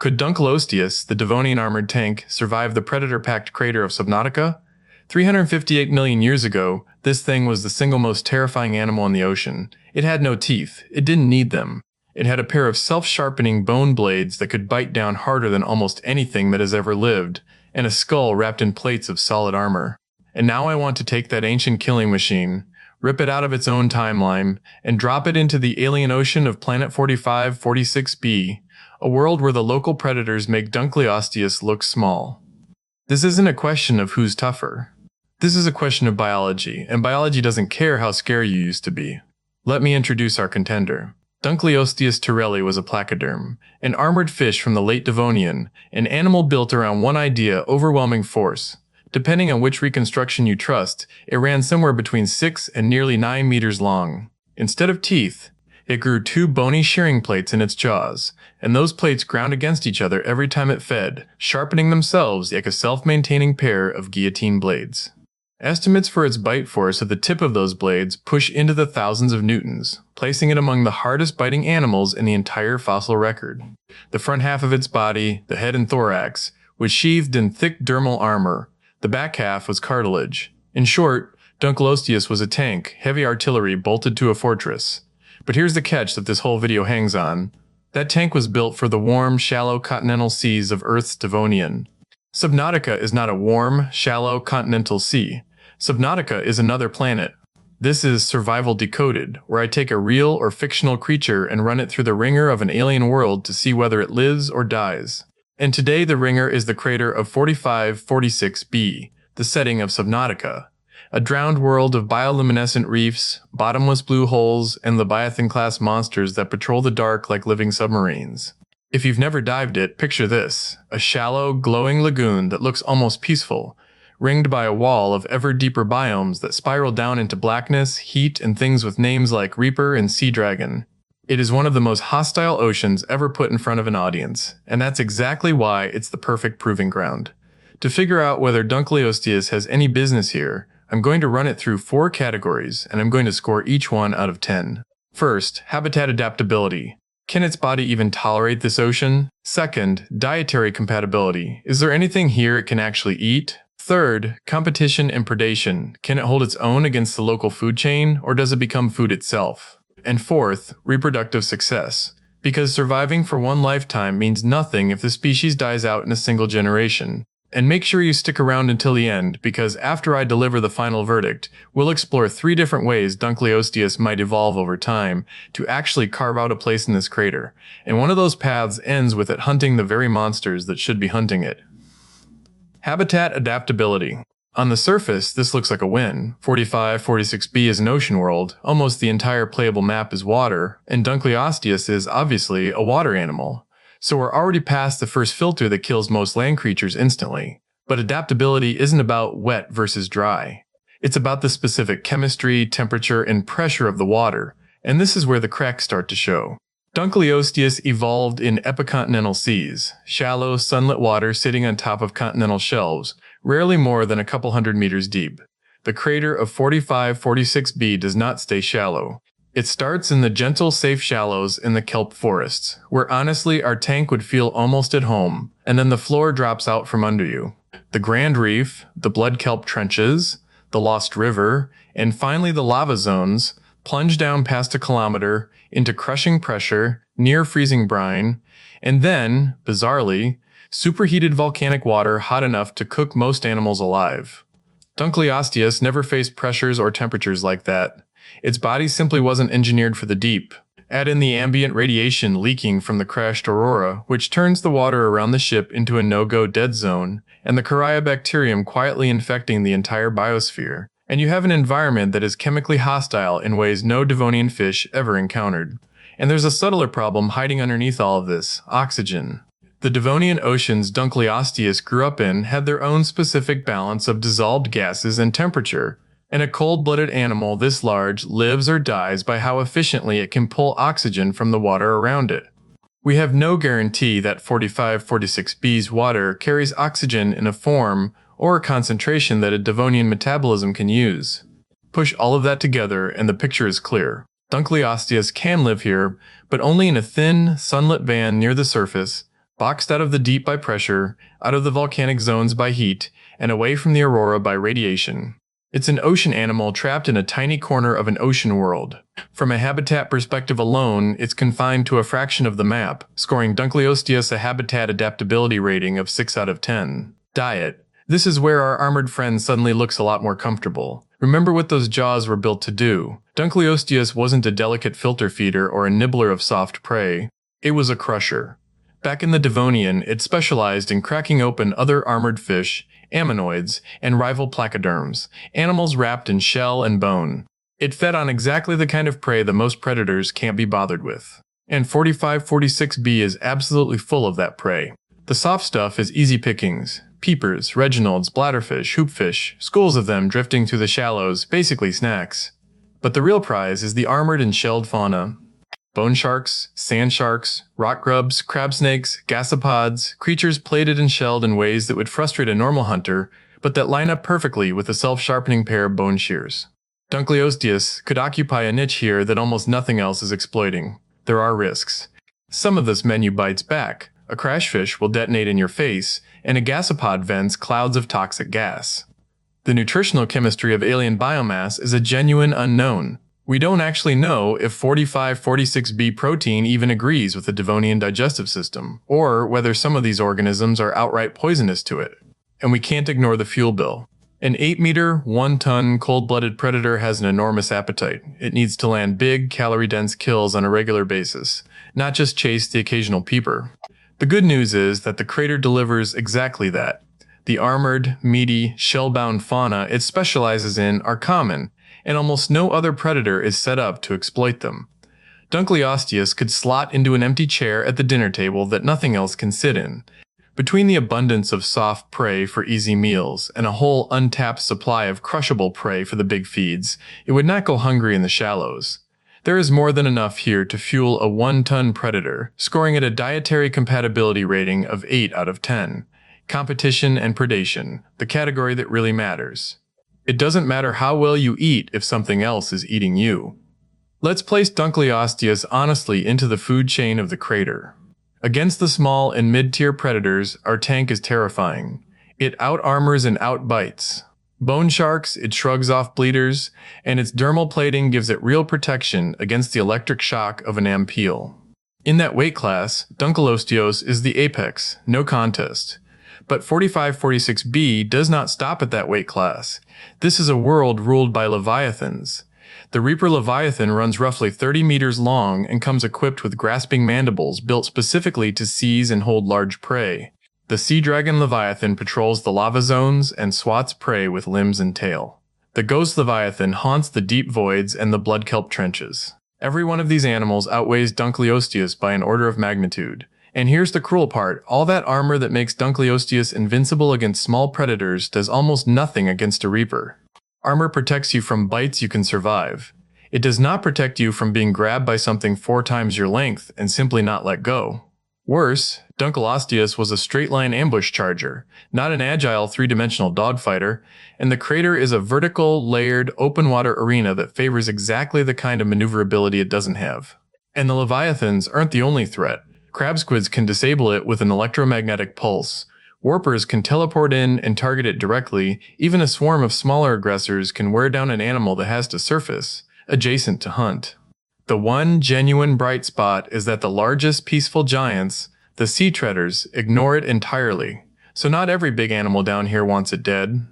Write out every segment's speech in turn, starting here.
Could Dunkleosteus, the Devonian armored tank, survive the predator-packed crater of Subnautica? 358 million years ago, this thing was the single most terrifying animal in the ocean. It had no teeth. It didn't need them. It had a pair of self-sharpening bone blades that could bite down harder than almost anything that has ever lived, and a skull wrapped in plates of solid armor. And now I want to take that ancient killing machine, rip it out of its own timeline, and drop it into the alien ocean of Planet 4546b, a world where the local predators make Dunkleosteus look small. This isn't a question of who's tougher. This is a question of biology, and biology doesn't care how scary you used to be. Let me introduce our contender. Dunkleosteus terrelli was a placoderm, an armored fish from the late Devonian, an animal built around one idea: overwhelming force. Depending on which reconstruction you trust, it ran somewhere between 6 and nearly 9 meters long. Instead of teeth, it grew 2 bony shearing plates in its jaws, and those plates ground against each other every time it fed, sharpening themselves like a self-maintaining pair of guillotine blades. Estimates for its bite force at the tip of those blades push into the thousands of newtons, placing it among the hardest biting animals in the entire fossil record. The front half of its body, the head and thorax, was sheathed in thick dermal armor. The back half was cartilage. In short, Dunkleosteus was a tank, heavy artillery bolted to a fortress. But here's the catch that this whole video hangs on. That tank was built for the warm, shallow continental seas of Earth's Devonian. Subnautica is not a warm, shallow continental sea. Subnautica is another planet. This is Survival Decoded, where I take a real or fictional creature and run it through the ringer of an alien world to see whether it lives or dies. And today the ringer is the crater of 4546b, the setting of Subnautica, a drowned world of bioluminescent reefs, bottomless blue holes, and leviathan-class monsters that patrol the dark like living submarines. If you've never dived it, picture this: a shallow, glowing lagoon that looks almost peaceful, ringed by a wall of ever deeper biomes that spiral down into blackness, heat, and things with names like Reaper and Sea Dragon. It is one of the most hostile oceans ever put in front of an audience, and that's exactly why it's the perfect proving ground. To figure out whether Dunkleosteus has any business here, I'm going to run it through 4 categories, and I'm going to score each one out of 10. First, habitat adaptability. Can its body even tolerate this ocean? Second, dietary compatibility. Is there anything here it can actually eat? Third, competition and predation. Can it hold its own against the local food chain, or does it become food itself? And fourth, reproductive success. Because surviving for one lifetime means nothing if the species dies out in a single generation. And make sure you stick around until the end, because after I deliver the final verdict, we'll explore 3 different ways Dunkleosteus might evolve over time to actually carve out a place in this crater. And one of those paths ends with it hunting the very monsters that should be hunting it. Habitat adaptability. On the surface, this looks like a win. 4546b is an ocean world, almost the entire playable map is water, and Dunkleosteus is, obviously, a water animal. So we're already past the first filter that kills most land creatures instantly. But adaptability isn't about wet versus dry. It's about the specific chemistry, temperature, and pressure of the water, and this is where the cracks start to show. Dunkleosteus evolved in epicontinental seas, shallow, sunlit water sitting on top of continental shelves, rarely more than a couple hundred meters deep. The crater of 4546b does not stay shallow. It starts in the gentle, safe shallows in the kelp forests, where honestly our tank would feel almost at home, and then the floor drops out from under you. The Grand Reef, the blood kelp trenches, the Lost River, and finally the lava zones plunge down past a kilometer into crushing pressure, near freezing brine, and then, bizarrely, superheated volcanic water hot enough to cook most animals alive. Dunkleosteus never faced pressures or temperatures like that. Its body simply wasn't engineered for the deep. Add in the ambient radiation leaking from the crashed Aurora, which turns the water around the ship into a no-go dead zone, and the Cryobacterium quietly infecting the entire biosphere, and you have an environment that is chemically hostile in ways no Devonian fish ever encountered. And there's a subtler problem hiding underneath all of this: oxygen. The Devonian oceans Dunkleosteus grew up in had their own specific balance of dissolved gases and temperature, and a cold-blooded animal this large lives or dies by how efficiently it can pull oxygen from the water around it. We have no guarantee that 4546b's water carries oxygen in a form or a concentration that a Devonian metabolism can use. Push all of that together and the picture is clear. Dunkleosteus can live here, but only in a thin, sunlit band near the surface, boxed out of the deep by pressure, out of the volcanic zones by heat, and away from the aurora by radiation. It's an ocean animal trapped in a tiny corner of an ocean world. From a habitat perspective alone, it's confined to a fraction of the map, scoring Dunkleosteus a habitat adaptability rating of 6 out of 10. Diet. This is where our armored friend suddenly looks a lot more comfortable. Remember what those jaws were built to do. Dunkleosteus wasn't a delicate filter feeder or a nibbler of soft prey. It was a crusher. Back in the Devonian, it specialized in cracking open other armored fish, ammonoids, and rival placoderms, animals wrapped in shell and bone. It fed on exactly the kind of prey that most predators can't be bothered with. And 4546b is absolutely full of that prey. The soft stuff is easy pickings. Peepers, Reginalds, bladderfish, hoopfish, schools of them drifting through the shallows, basically snacks. But the real prize is the armored and shelled fauna. Bone sharks, sand sharks, rock grubs, crab snakes, gasopods, creatures plated and shelled in ways that would frustrate a normal hunter, but that line up perfectly with a self-sharpening pair of bone shears. Dunkleosteus could occupy a niche here that almost nothing else is exploiting. There are risks. Some of this menu bites back. A crashfish will detonate in your face, and a gasopod vents clouds of toxic gas. The nutritional chemistry of alien biomass is a genuine unknown. We don't actually know if 4546b protein even agrees with the Devonian digestive system, or whether some of these organisms are outright poisonous to it. And we can't ignore the fuel bill. An 8-meter, 1-ton, cold-blooded predator has an enormous appetite. It needs to land big, calorie-dense kills on a regular basis, not just chase the occasional peeper. The good news is that the crater delivers exactly that. The armored, meaty, shell-bound fauna it specializes in are common, and almost no other predator is set up to exploit them. Dunkleosteus could slot into an empty chair at the dinner table that nothing else can sit in. Between the abundance of soft prey for easy meals and a whole untapped supply of crushable prey for the big feeds, it would not go hungry in the shallows. There is more than enough here to fuel a 1-ton predator, scoring at a dietary compatibility rating of 8 out of 10. Competition and predation, the category that really matters. It doesn't matter how well you eat if something else is eating you. Let's place Dunkleosteus honestly into the food chain of the crater. Against the small and mid-tier predators, our tank is terrifying. It out-armors and out-bites. Bone sharks, it shrugs off bleeders, and its dermal plating gives it real protection against the electric shock of an ampeel. In that weight class, Dunkleosteus is the apex, no contest. But 4546b does not stop at that weight class. This is a world ruled by leviathans. The Reaper Leviathan runs roughly 30 meters long and comes equipped with grasping mandibles built specifically to seize and hold large prey. The sea dragon Leviathan patrols the lava zones and swats prey with limbs and tail. The ghost Leviathan haunts the deep voids and the blood kelp trenches. Every one of these animals outweighs Dunkleosteus by an order of magnitude. And here's the cruel part, all that armor that makes Dunkleosteus invincible against small predators does almost nothing against a Reaper. Armor protects you from bites you can survive. It does not protect you from being grabbed by something 4 times your length and simply not let go. Worse, Dunkleosteus was a straight-line ambush charger, not an agile 3-dimensional dogfighter, and the crater is a vertical, layered, open-water arena that favors exactly the kind of maneuverability it doesn't have. And the Leviathans aren't the only threat. Crab squids can disable it with an electromagnetic pulse. Warpers can teleport in and target it directly. Even a swarm of smaller aggressors can wear down an animal that has to surface, adjacent to hunt. The one genuine bright spot is that the largest peaceful giants, the sea treaders, ignore it entirely. So not every big animal down here wants it dead.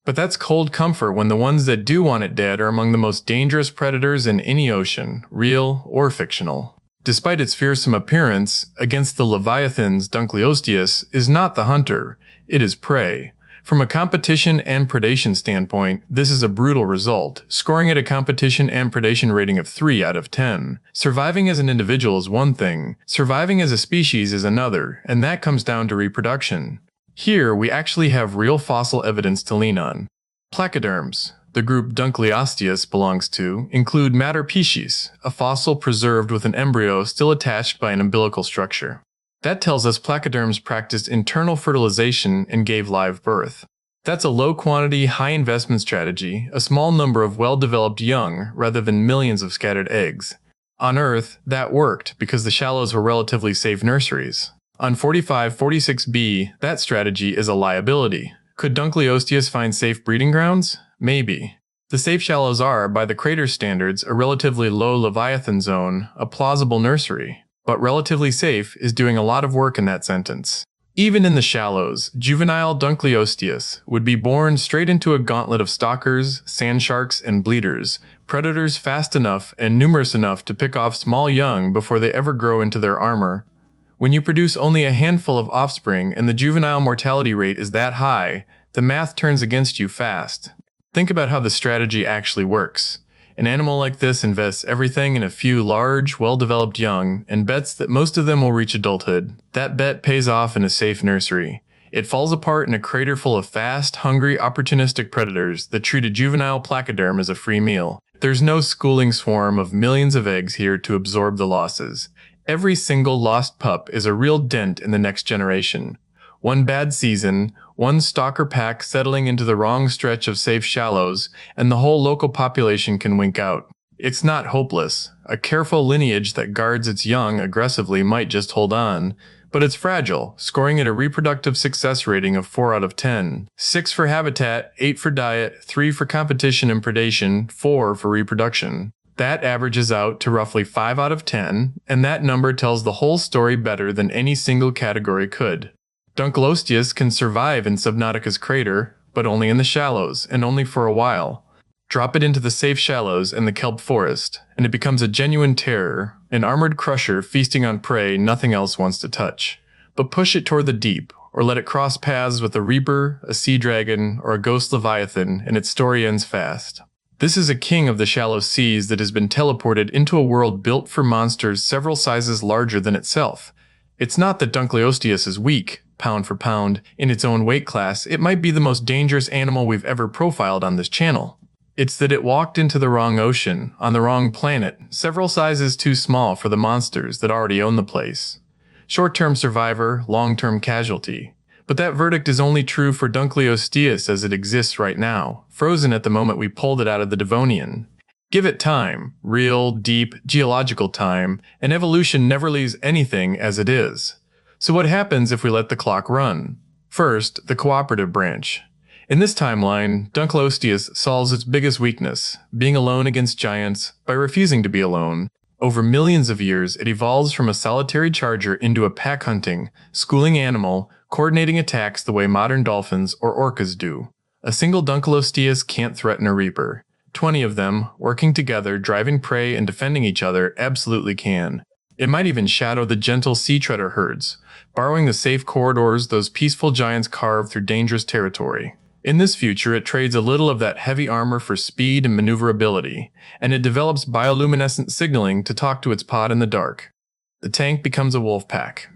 But that's cold comfort when the ones that do want it dead are among the most dangerous predators in any ocean, real or fictional. Despite its fearsome appearance, against the Leviathans, Dunkleosteus is not the hunter, it is prey. From a competition and predation standpoint, this is a brutal result, scoring at a competition and predation rating of 3 out of 10. Surviving as an individual is one thing, surviving as a species is another, and that comes down to reproduction. Here, we actually have real fossil evidence to lean on. Placoderms, the group Dunkleosteus belongs to, include Matterpieces, a fossil preserved with an embryo still attached by an umbilical structure. That tells us placoderms practiced internal fertilization and gave live birth. That's a low-quantity, high-investment strategy, a small number of well-developed young rather than millions of scattered eggs. On Earth, that worked because the shallows were relatively safe nurseries. On 4546b, that strategy is a liability. Could Dunkleosteus find safe breeding grounds? Maybe. The safe shallows are, by the crater standards, a relatively low leviathan zone, a plausible nursery. But relatively safe is doing a lot of work in that sentence. Even in the shallows, juvenile Dunkleosteus would be born straight into a gauntlet of stalkers, sand sharks, and bleeders, predators fast enough and numerous enough to pick off small young before they ever grow into their armor. When you produce only a handful of offspring and the juvenile mortality rate is that high, the math turns against you fast. Think about how the strategy actually works. An animal like this invests everything in a few large, well-developed young, and bets that most of them will reach adulthood. That bet pays off in a safe nursery. It falls apart in a crater full of fast, hungry, opportunistic predators that treat a juvenile placoderm as a free meal. There's no schooling swarm of millions of eggs here to absorb the losses. Every single lost pup is a real dent in the next generation. One bad season, one stalker pack settling into the wrong stretch of safe shallows, and the whole local population can wink out. It's not hopeless. A careful lineage that guards its young aggressively might just hold on, but it's fragile, scoring at a reproductive success rating of 4 out of 10. 6 for habitat, 8 for diet, 3 for competition and predation, 4 for reproduction. That averages out to roughly 5 out of 10, and that number tells the whole story better than any single category could. Dunkleosteus can survive in Subnautica's crater, but only in the shallows, and only for a while. Drop it into the safe shallows and the kelp forest, and it becomes a genuine terror, an armored crusher feasting on prey nothing else wants to touch. But push it toward the deep, or let it cross paths with a Reaper, a sea dragon, or a ghost leviathan, and its story ends fast. This is a king of the shallow seas that has been teleported into a world built for monsters several sizes larger than itself. It's not that Dunkleosteus is weak. Pound for pound, in its own weight class, it might be the most dangerous animal we've ever profiled on this channel. It's that it walked into the wrong ocean, on the wrong planet, several sizes too small for the monsters that already own the place. Short-term survivor, long-term casualty. But that verdict is only true for Dunkleosteus as it exists right now, frozen at the moment we pulled it out of the Devonian. Give it time, real, deep, geological time, and evolution never leaves anything as it is. So what happens if we let the clock run? First, the cooperative branch. In this timeline, Dunkleosteus solves its biggest weakness, being alone against giants, by refusing to be alone. Over millions of years, it evolves from a solitary charger into a pack-hunting, schooling animal, coordinating attacks the way modern dolphins or orcas do. A single Dunkleosteus can't threaten a Reaper. 20 of them, working together, driving prey and defending each other, absolutely can. It might even shadow the gentle sea treader herds, borrowing the safe corridors those peaceful giants carve through dangerous territory. In this future, it trades a little of that heavy armor for speed and maneuverability, and it develops bioluminescent signaling to talk to its pod in the dark. The tank becomes a wolf pack.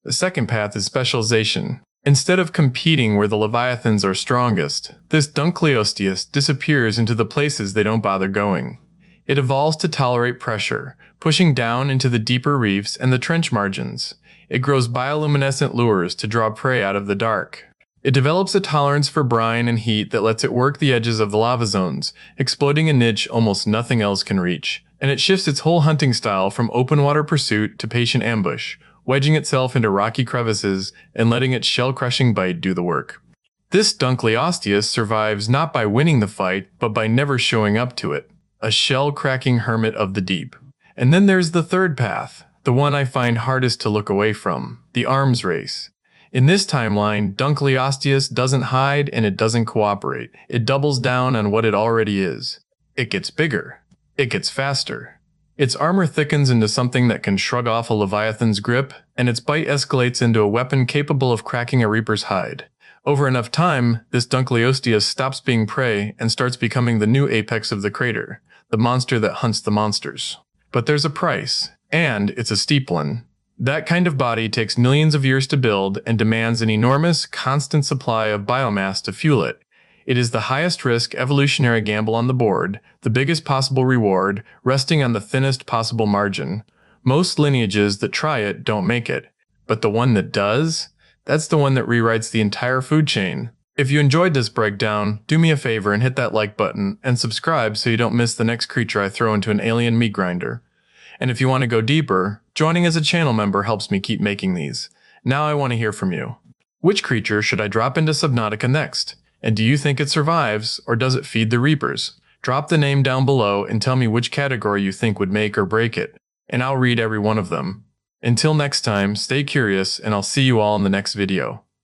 The second path is specialization. Instead of competing where the leviathans are strongest, this Dunkleosteus disappears into the places they don't bother going. It evolves to tolerate pressure, pushing down into the deeper reefs and the trench margins. It grows bioluminescent lures to draw prey out of the dark. It develops a tolerance for brine and heat that lets it work the edges of the lava zones, exploiting a niche almost nothing else can reach. And it shifts its whole hunting style from open water pursuit to patient ambush, wedging itself into rocky crevices and letting its shell-crushing bite do the work. This Dunkleosteus survives not by winning the fight, but by never showing up to it. A shell-cracking hermit of the deep. And then there's the third path, the one I find hardest to look away from, the arms race. In this timeline, Dunkleosteus doesn't hide and it doesn't cooperate. It doubles down on what it already is. It gets bigger. It gets faster. Its armor thickens into something that can shrug off a leviathan's grip, and its bite escalates into a weapon capable of cracking a reaper's hide. Over enough time, this Dunkleosteus stops being prey and starts becoming the new apex of the crater, the monster that hunts the monsters. But there's a price, and it's a steep one. That kind of body takes millions of years to build and demands an enormous, constant supply of biomass to fuel it. It is the highest risk evolutionary gamble on the board, the biggest possible reward, resting on the thinnest possible margin. Most lineages that try it don't make it, but the one that does, that's the one that rewrites the entire food chain. If you enjoyed this breakdown, do me a favor and hit that like button, and subscribe so you don't miss the next creature I throw into an alien meat grinder. And if you want to go deeper, joining as a channel member helps me keep making these. Now I want to hear from you. Which creature should I drop into Subnautica next? And do you think it survives, or does it feed the Reapers? Drop the name down below and tell me which category you think would make or break it, and I'll read every one of them. Until next time, stay curious, and I'll see you all in the next video.